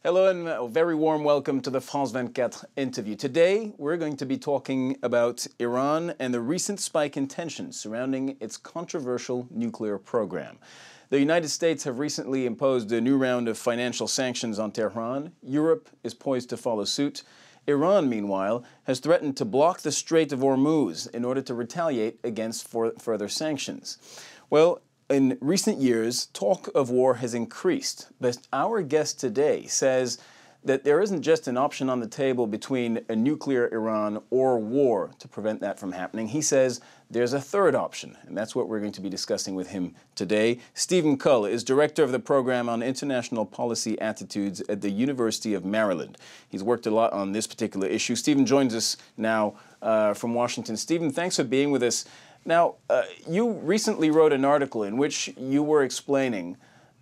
Hello and a very warm welcome to the France 24 interview. Today we're going to be talking about Iran and the recent spike in tensions surrounding its controversial nuclear program. The United States have recently imposed a new round of financial sanctions on Tehran. Europe is poised to follow suit. Iran, meanwhile, has threatened to block the Strait of Hormuz in order to retaliate against further sanctions. Well, in recent years, talk of war has increased, but our guest today says that there isn't just an option on the table between a nuclear Iran or war to prevent that from happening. He says there's a third option, and that's what we're going to be discussing with him today. Stephen Cull is director of the program on international policy attitudes at the University of Maryland. He's worked a lot on this particular issue. Stephen joins us now from Washington. Stephen, thanks for being with us. Now, you recently wrote an article in which you were explaining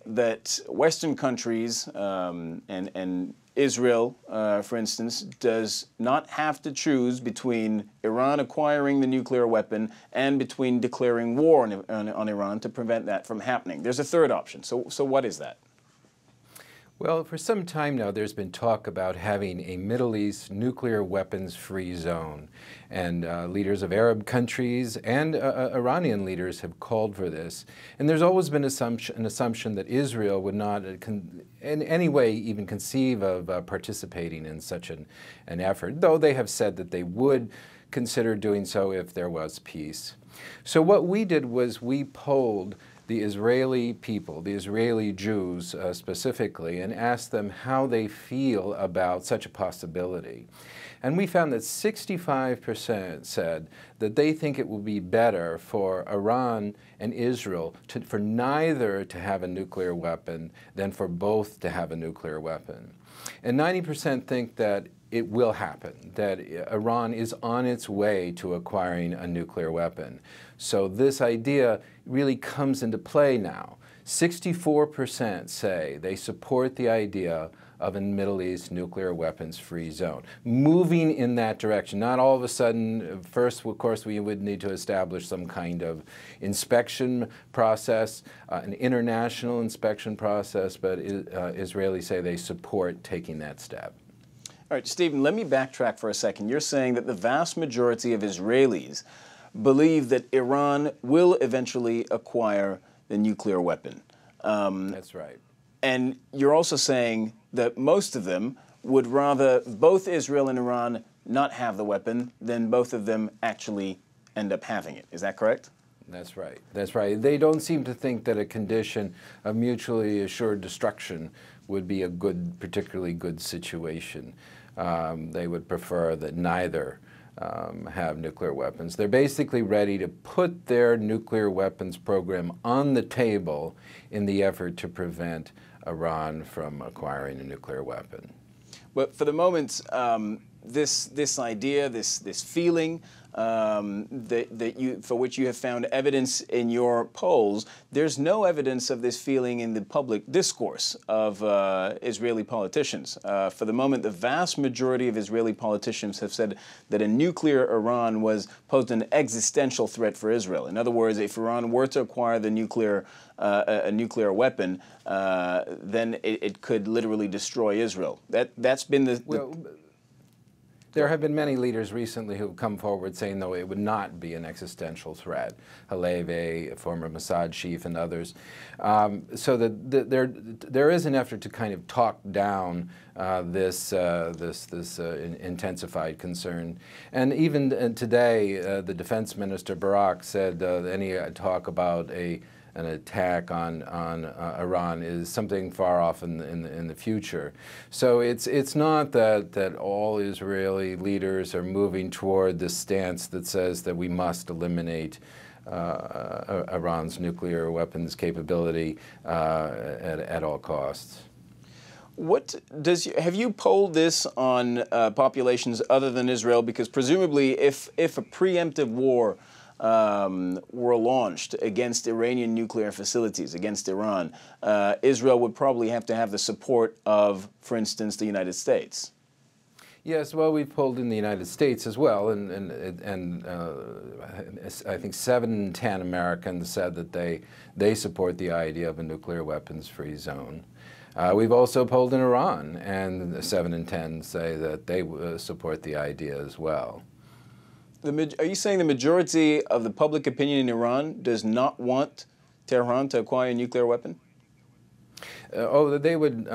that Western countries and Israel, for instance, does not have to choose between Iran acquiring the nuclear weapon and between declaring war on Iran to prevent that from happening. There's a third option. So what is that? Well, for some time now, there's been talk about having a Middle East nuclear weapons-free zone. And leaders of Arab countries and Iranian leaders have called for this. And there's always been an assumption that Israel would not in any way even conceive of participating in such an effort, though they have said that they would consider doing so if there was peace. So what we did was we polled the Israeli people, the Israeli Jews specifically, and asked them how they feel about such a possibility. And we found that 65% said that they think it will be better for Iran and Israel for neither to have a nuclear weapon than for both to have a nuclear weapon. And 90% think that it will happen, that Iran is on its way to acquiring a nuclear weapon. So this idea really comes into play now. 64% say they support the idea of a Middle East nuclear weapons-free zone. Moving in that direction, not all of a sudden, first, of course, we would need to establish some kind of inspection process, an international inspection process, but Israelis say they support taking that step. All right, Stephen, let me backtrack for a second. You're saying that the vast majority of Israelis believe that Iran will eventually acquire the nuclear weapon. That's right. And you're also saying that most of them would rather both Israel and Iran not have the weapon than both of them actually end up having it. Is that correct? That's right. That's right. They don't seem to think that a condition of mutually assured destruction would be a particularly good situation. They would prefer that neither have nuclear weapons. They're basically ready to put their nuclear weapons program on the table in the effort to prevent Iran from acquiring a nuclear weapon. But for the moment, this idea, this feeling for which you have found evidence in your polls, there's no evidence of this feeling in the public discourse of Israeli politicians. For the moment, the vast majority of Israeli politicians have said that a nuclear Iran posed an existential threat for Israel. In other words, if Iran were to acquire the a nuclear weapon, then it could literally destroy Israel. That's been There have been many leaders recently who have come forward saying, though, it would not be an existential threat. Halevi, a former Mossad chief, and others. So that there is an effort to kind of talk down this intensified concern. And even today, the defense minister, Barak, said any talk about an attack on Iran is something far off in the future. So it's not that all Israeli leaders are moving toward this stance that says that we must eliminate Iran's nuclear weapons capability at all costs. Have you polled this on populations other than Israel? Because presumably, if a preemptive war were launched against Iranian nuclear facilities, against Iran, Israel would probably have to have the support of, for instance, the United States. Yes, well, we've polled in the United States as well, and I think 7 in 10 Americans said that they support the idea of a nuclear weapons-free zone. We've also polled in Iran, and 7 in 10 say that they support the idea as well. Are you saying the majority of the public opinion in Iran does not want Tehran to acquire a nuclear weapon? They would,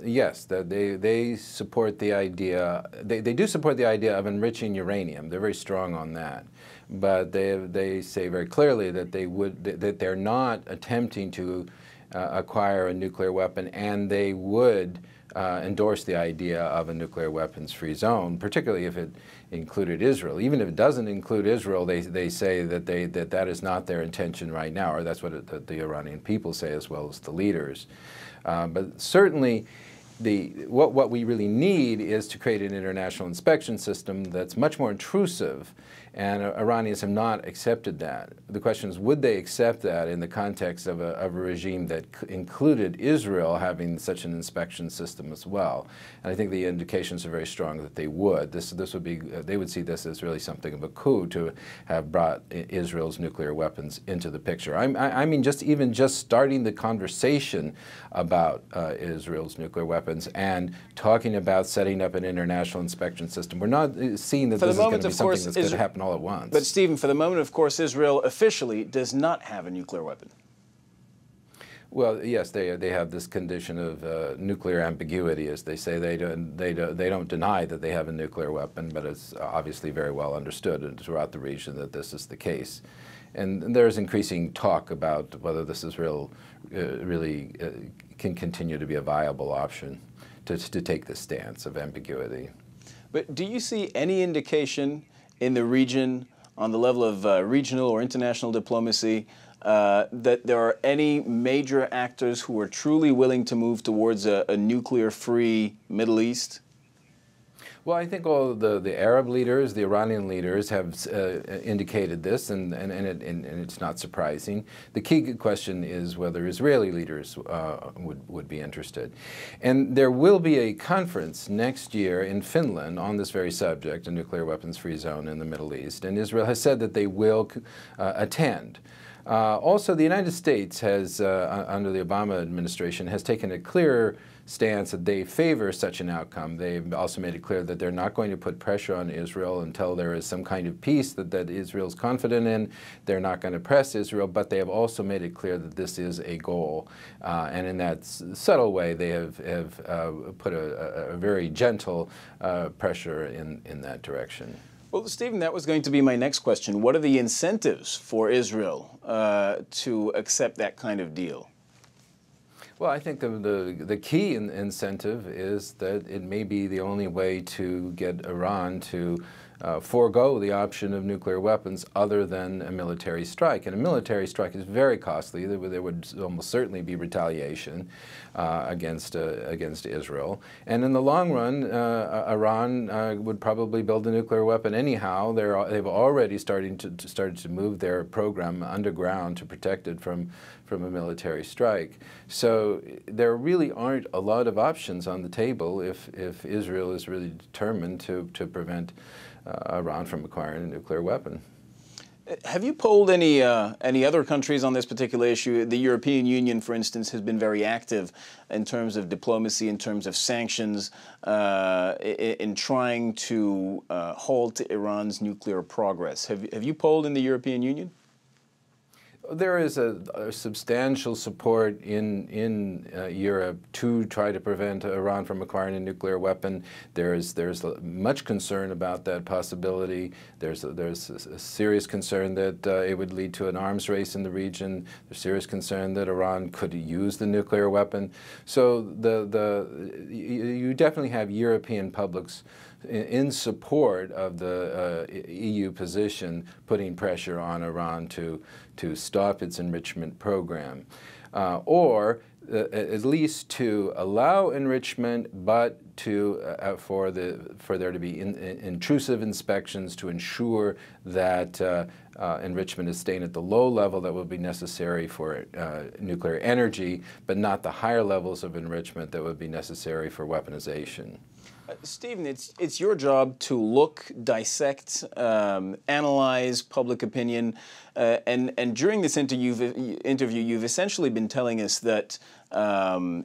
yes, they support the idea, they do support the idea of enriching uranium. They're very strong on that. But they say very clearly that that they're not attempting to acquire a nuclear weapon, and they would endorse the idea of a nuclear weapons-free zone, particularly if it included Israel. Even if it doesn't include Israel, they say that that is not their intention right now, or that's what the Iranian people say, as well as the leaders. But certainly, what we really need is to create an international inspection system that's much more intrusive, and Iranians have not accepted that. The question is, would they accept that in the context of a regime that included Israel having such an inspection system as well? And I think the indications are very strong that they would. This would be, they would see this as really something of a coup to have brought Israel's nuclear weapons into the picture. I mean, even just starting the conversation about Israel's nuclear weapons and talking about setting up an international inspection system. We're not seeing that this is going to be something that's going to happen all at once. But Stephen, for the moment, of course, Israel officially does not have a nuclear weapon. Well, yes, they have this condition of nuclear ambiguity, as they say. They don't deny that they have a nuclear weapon, but it's obviously very well understood throughout the region that this is the case. And there's increasing talk about whether this is really can continue to be a viable option to take this stance of ambiguity. But do you see any indication in the region, on the level of regional or international diplomacy, that there are any major actors who are truly willing to move towards a nuclear-free Middle East? Well, I think all the Arab leaders, the Iranian leaders have indicated this, and it's not surprising. The key question is whether Israeli leaders would be interested. And there will be a conference next year in Finland on this very subject, a nuclear weapons-free zone in the Middle East, and Israel has said that they will attend. Also, the United States has, under the Obama administration, has taken a clear stance that they favor such an outcome. They've also made it clear that they're not going to put pressure on Israel until there is some kind of peace that Israel's confident in. They're not going to press Israel, but they have also made it clear that this is a goal. And in that subtle way, they have put a very gentle pressure in that direction. Well, Stephen, that was going to be my next question. What are the incentives for Israel to accept that kind of deal? Well, I think the key incentive is that it may be the only way to get Iran to forego the option of nuclear weapons other than a military strike. And a military strike is very costly. There would almost certainly be retaliation against Israel. And in the long run, Iran would probably build a nuclear weapon anyhow. They've already started to move their program underground to protect it from a military strike. So there really aren't a lot of options on the table if Israel is really determined to prevent Iran from acquiring a nuclear weapon. Have you polled any other countries on this particular issue? The European Union, for instance, has been very active in terms of diplomacy, in terms of sanctions, in trying to halt Iran's nuclear progress. Have you polled in the European Union? There is a substantial support in Europe to try to prevent Iran from acquiring a nuclear weapon. There's much concern about that possibility. There's a serious concern that it would lead to an arms race in the region. There's serious concern that Iran could use the nuclear weapon. So you definitely have European publics in support of the EU position, putting pressure on Iran to stop its enrichment program, or at least to allow enrichment, but for there to be intrusive inspections to ensure that enrichment is staying at the low level that would be necessary for nuclear energy, but not the higher levels of enrichment that would be necessary for weaponization. Stephen, it's your job to look, dissect, analyze public opinion, and during this interview, you've essentially been telling us that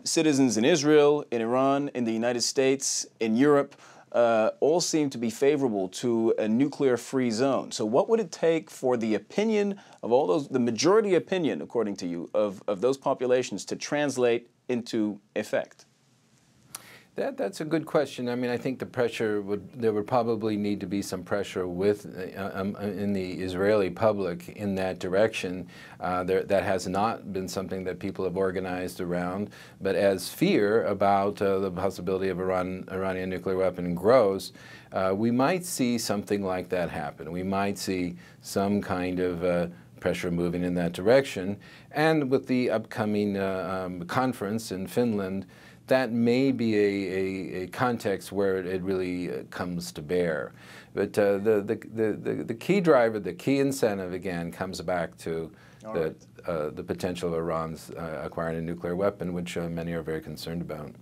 citizens in Israel, in Iran, in the United States, in Europe, all seem to be favorable to a nuclear-free zone. So what would it take for the opinion of all those, the majority opinion, according to you, of those populations to translate into effect? That's a good question. I mean, I think there would probably need to be some pressure in the Israeli public in that direction. That has not been something that people have organized around. But as fear about the possibility of Iranian nuclear weapon grows, we might see something like that happen. We might see some kind of pressure moving in that direction. And with the upcoming conference in Finland, that may be a context where it really comes to bear. But the key driver, the key incentive, again, comes back to the potential of Iran's acquiring a nuclear weapon, which many are very concerned about.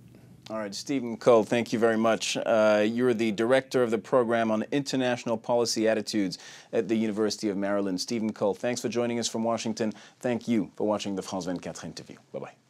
All right, Stephen Cull, thank you very much. You're the director of the program on international policy attitudes at the University of Maryland. Stephen Cull, thanks for joining us from Washington. Thank you for watching the France 24 interview. Bye-bye.